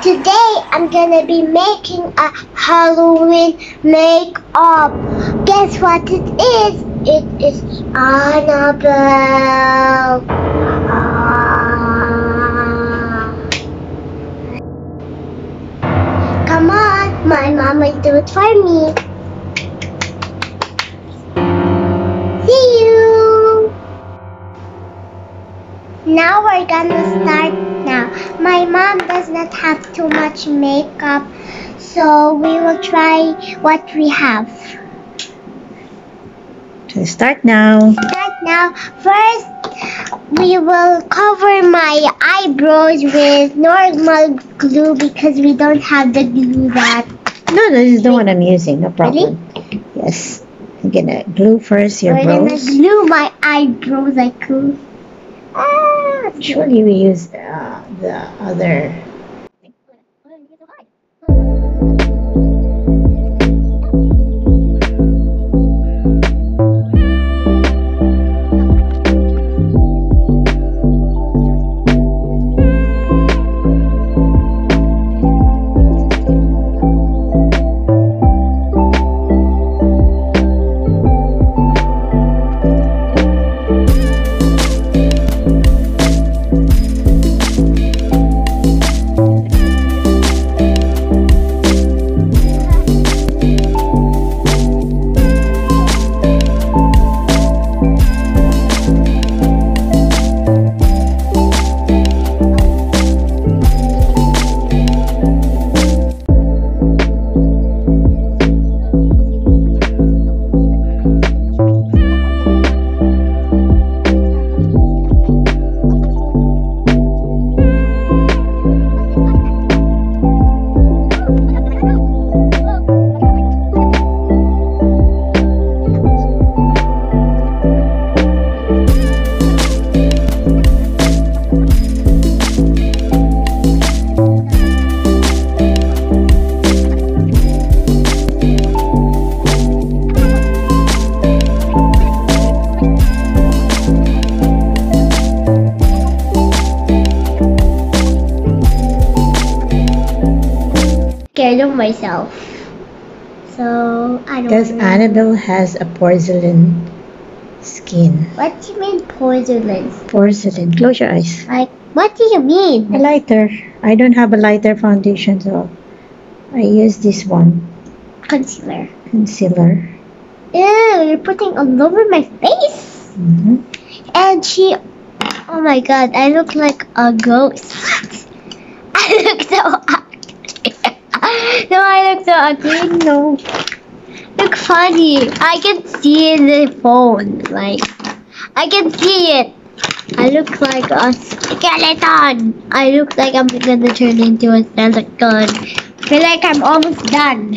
Today I'm gonna be making a Halloween makeup. Guess what it is? It is Annabelle. Come on, my mom will do it for me. See you. Now we're gonna start now. My mom does not have too much makeup, so we will try what we have. So start now. First, we will cover my eyebrows with normal glue because we don't have the glue that... No, this is the one I'm using. No problem. Really? Yes. I'm gonna glue first your We're brows. gonna glue my eyebrows like glue. Usually we use the other. Scared of myself, so I don't. Because Annabelle has a porcelain skin. What do you mean porcelain? Porcelain. Close your eyes. Like, what do you mean? A lighter. I don't have a lighter foundation, so I use this one. Concealer. Concealer. Ew, you're putting all over my face. And she, oh my god, I look like a ghost. I look so ugly. No, I look so ugly. No. Look funny. I can see in the phone. Like, I can see it. I look like a skeleton. I look like I'm gonna turn into a skeleton. I feel like I'm almost done.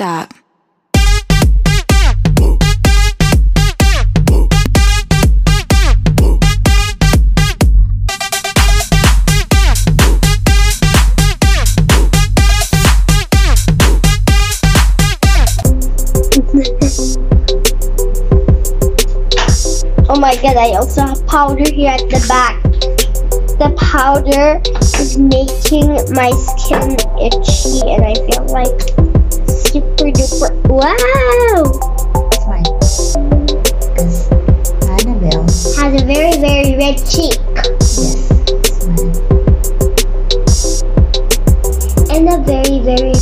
stop. Oh my god, I also have powder here at the back. The powder is making my skin itchy and I feel like super duper. Wow! It's mine. Because Annabelle. Has a very, very red cheek. Yes, it's mine. And a very, very.